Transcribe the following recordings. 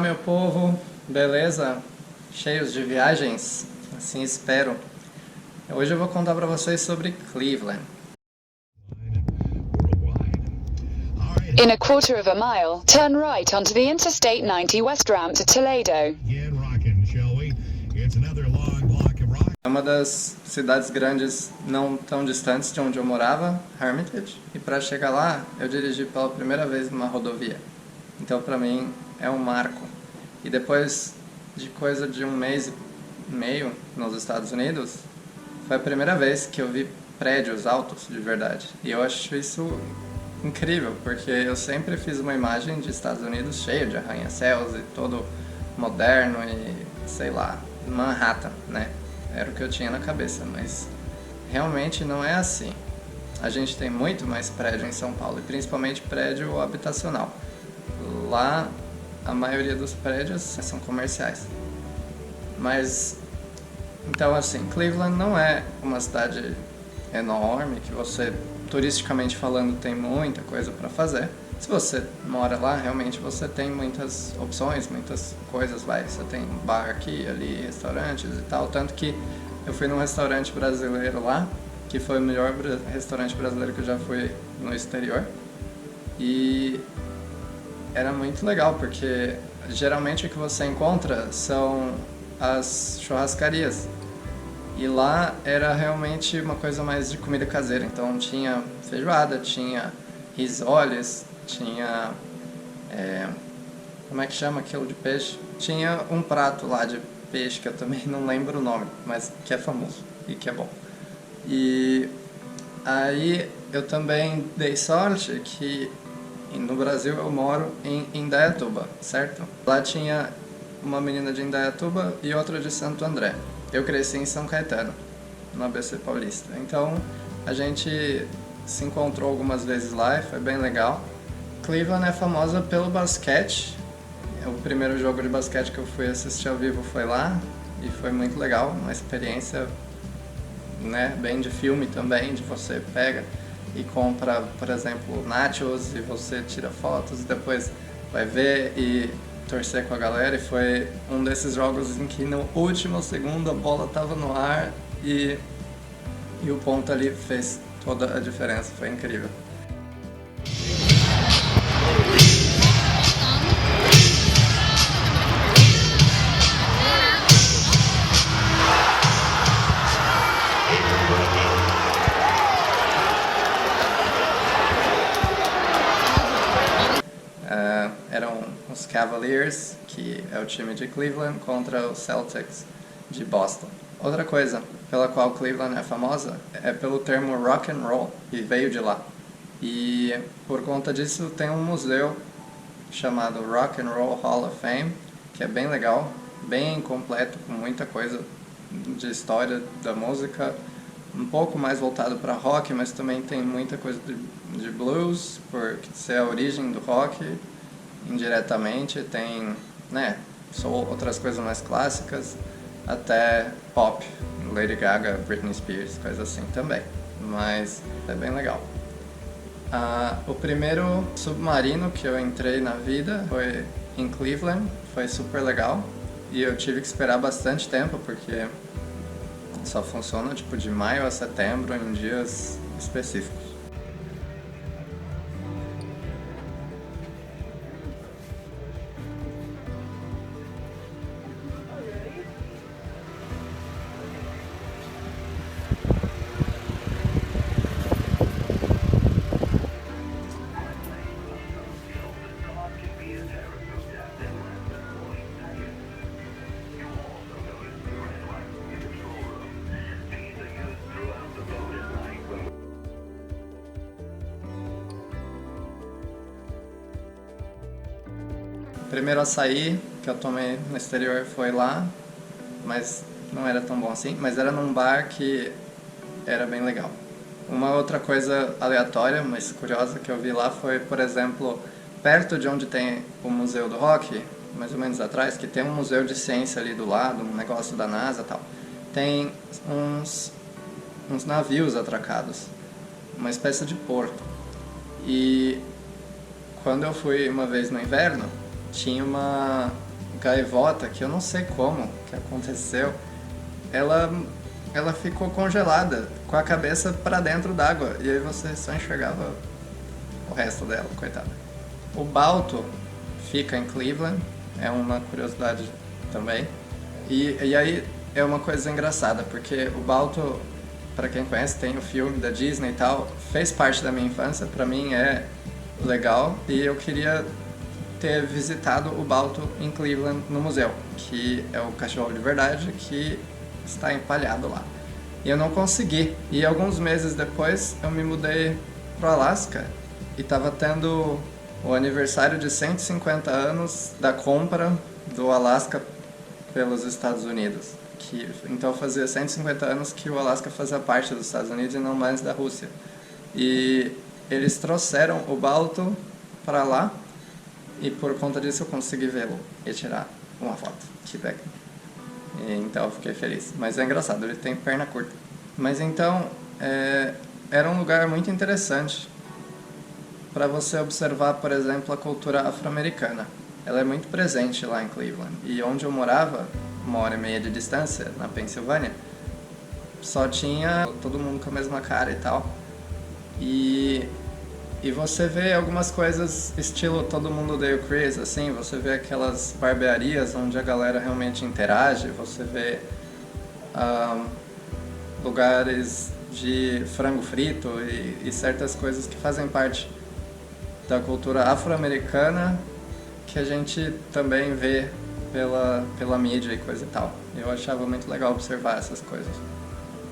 meu povo, beleza? Cheios de viagens? Assim espero. Hoje eu vou contar para vocês sobre Cleveland. In a quarter of a mile, turn right onto the Interstate 90 West ramp to Toledo. Get rockin', shall we? It's another long block of rock. É uma das cidades grandes não tão distantes de onde eu morava, Hermitage, e para chegar lá eu dirigi pela primeira vez numa rodovia. Então para mim é um marco. E depois de coisa de 1 mês e meio nos Estados Unidos, foi a primeira vez que eu vi prédios altos de verdade. E eu acho isso incrível, porque eu sempre fiz uma imagem de Estados Unidos cheio de arranha-céus e todo moderno e, sei lá, Manhattan, né? Era o que eu tinha na cabeça, mas realmente não é assim. A gente tem muito mais prédio em São Paulo, e principalmente prédio habitacional. Lá, a maioria dos prédios são comerciais. Mas, então assim, Cleveland não é uma cidade enorme, que você, turisticamente falando, tem muita coisa para fazer. Se você mora lá, realmente você tem muitas opções, muitas coisas, você tem um bar aqui, ali, restaurantes e tal, tanto que eu fui num restaurante brasileiro lá, que foi o melhor restaurante brasileiro que eu já fui no exterior, e era muito legal, porque geralmente o que você encontra são as churrascarias, e lá era realmente uma coisa mais de comida caseira, então tinha feijoada, tinha risoles, tinha, como é que chama aquilo de peixe? Tinha um prato lá de peixe que eu também não lembro o nome, mas que é famoso e que é bom. E aí eu também dei sorte que no Brasil eu moro em Indaiatuba, certo? Lá tinha uma menina de Indaiatuba e outra de Santo André. Eu cresci em São Caetano, no ABC Paulista. Então a gente se encontrou algumas vezes lá e foi bem legal. Cleveland é famosa pelo basquete. O primeiro jogo de basquete que eu fui assistir ao vivo foi lá e foi muito legal, uma experiência, né, bem de filme também, de você pega e compra, por exemplo, nachos e você tira fotos e depois vai ver e torcer com a galera. E foi um desses jogos em que no último segundo a bola estava no ar e o ponto ali fez toda a diferença, foi incrível. Eram os Cavaliers, que é o time de Cleveland, contra os Celtics de Boston. Outra coisa pela qual Cleveland é famosa é pelo termo rock and roll, que veio de lá. E por conta disso tem um museu chamado Rock and Roll Hall of Fame, que é bem legal, bem completo, com muita coisa de história da música, um pouco mais voltado para rock, mas também tem muita coisa de blues, por ser a origem do rock, indiretamente, tem, né, outras coisas mais clássicas, até pop, Lady Gaga, Britney Spears, coisa assim também, mas é bem legal. O primeiro submarino que eu entrei na vida foi em Cleveland, foi super legal, e eu tive que esperar bastante tempo, porque só funciona tipo de maio a setembro em dias específicos. O primeiro açaí que eu tomei no exterior foi lá, mas não era tão bom assim, mas era num bar que era bem legal. Uma outra coisa aleatória, mas curiosa, que eu vi lá foi, por exemplo, perto de onde tem o Museu do Rock, mais ou menos atrás, que tem um museu de ciência ali do lado, um negócio da NASA e tal, tem uns navios atracados, uma espécie de porto. E quando eu fui uma vez no inverno, tinha gaivota, que eu não sei como que aconteceu, ela ficou congelada, com a cabeça para dentro d'água, e aí você só enxergava o resto dela, coitada. O Balto fica em Cleveland, é uma curiosidade também. E aí é uma coisa engraçada, porque o Balto, para quem conhece, tem o filme da Disney e tal, fez parte da minha infância, pra mim é legal, e eu queria ter visitado o Balto em Cleveland no museu, que é o cachorro de verdade que está empalhado lá. E eu não consegui. E alguns meses depois eu me mudei pro Alasca e tava tendo o aniversário de 150 anos da compra do Alasca pelos Estados Unidos. Então fazia 150 anos que o Alasca fazia parte dos Estados Unidos e não mais da Rússia. E eles trouxeram o Balto para lá e por conta disso eu consegui vê-lo e tirar uma foto. Que legal. Então eu fiquei feliz. Mas é engraçado, ele tem perna curta. Mas então, era um lugar muito interessante para você observar, por exemplo, a cultura afro-americana. Ela é muito presente lá em Cleveland. E onde eu morava, 1h30 de distância, na Pensilvânia, só tinha todo mundo com a mesma cara e tal. E você vê algumas coisas estilo Todo Mundo Odeia o Chris, assim, você vê aquelas barbearias onde a galera realmente interage, você vê lugares de frango frito e certas coisas que fazem parte da cultura afro-americana que a gente também vê pela mídia e coisa e tal. Eu achava muito legal observar essas coisas.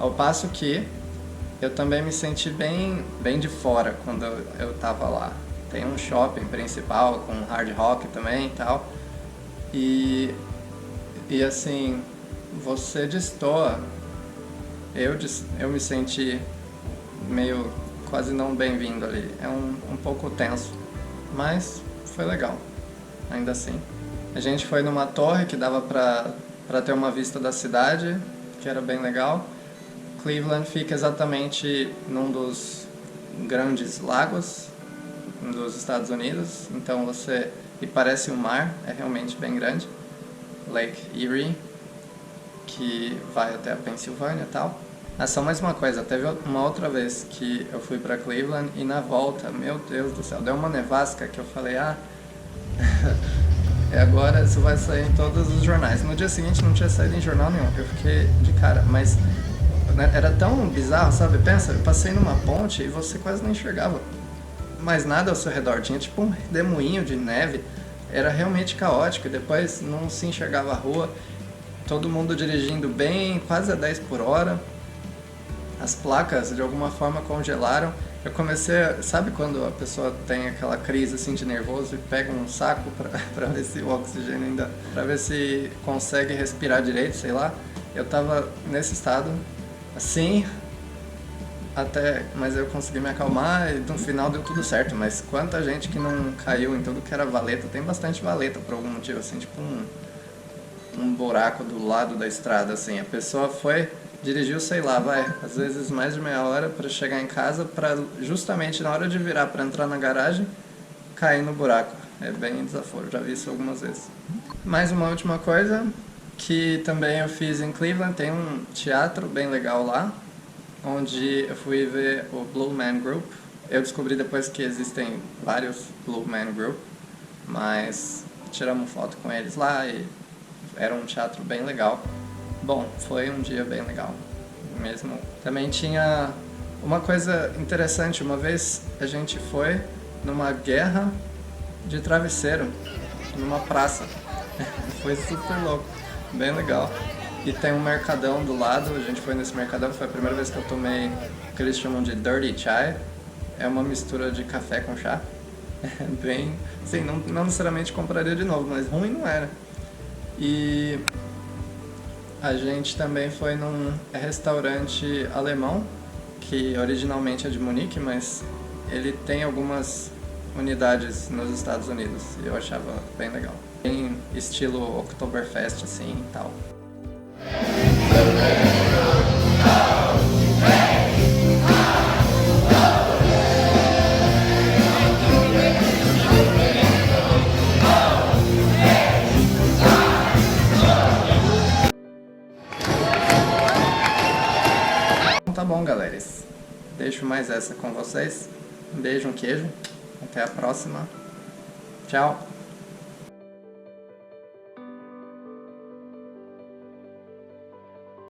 Ao passo que eu também me senti bem de fora quando eu tava lá. Tem um shopping principal com hard rock também e tal. E assim, você destoa. Eu me senti meio quase não bem-vindo ali. É um pouco tenso, mas foi legal, ainda assim. A gente foi numa torre que dava pra ter uma vista da cidade, que era bem legal. Cleveland fica exatamente num dos grandes lagos dos Estados Unidos, então e parece um mar, é realmente bem grande, Lake Erie, que vai até a Pensilvânia e tal. Só mais uma coisa, teve uma outra vez que eu fui pra Cleveland e na volta, meu Deus do céu, deu uma nevasca que eu falei, agora isso vai sair em todos os jornais. No dia seguinte não tinha saído em jornal nenhum, eu fiquei de cara, mas era tão bizarro, sabe? Pensa, eu passei numa ponte e você quase não enxergava mais nada ao seu redor. Tinha tipo um redemoinho de neve. Era realmente caótico. E depois não se enxergava a rua. Todo mundo dirigindo bem, quase a 10 por hora. As placas de alguma forma congelaram. Eu comecei, sabe quando a pessoa tem aquela crise assim de nervoso e pega um saco pra ver se o oxigênio ainda... pra ver se consegue respirar direito, sei lá. Eu tava nesse estado, assim, mas eu consegui me acalmar e no final deu tudo certo. Mas quanta gente que não caiu em tudo que era valeta. Tem bastante valeta por algum motivo, assim, tipo um buraco do lado da estrada, assim. A pessoa dirigiu, sei lá, às vezes mais de meia hora pra chegar em casa, pra justamente na hora de virar pra entrar na garagem, cair no buraco. É bem desaforo, já vi isso algumas vezes. Mais uma última coisa que também eu fiz em Cleveland, tem um teatro bem legal lá, onde eu fui ver o Blue Man Group. Eu descobri depois que existem vários Blue Man Group, mas tiramos foto com eles lá e era um teatro bem legal. Bom, foi um dia bem legal mesmo. Também tinha uma coisa interessante, uma vez a gente foi numa guerra de travesseiro, numa praça. Foi super louco, bem legal. E tem um mercadão do lado, a gente foi nesse mercadão, foi a primeira vez que eu tomei o que eles chamam de Dirty Chai. É uma mistura de café com chá. Bem, sim, não necessariamente compraria de novo, mas ruim não era. E a gente também foi num restaurante alemão, que originalmente é de Munique, mas ele tem algumas unidades nos Estados Unidos, e eu achava bem legal. Em estilo Oktoberfest, assim, e tal. tá bom, galera. Deixo mais essa com vocês. Um beijo, um queijo. Até a próxima. Tchau.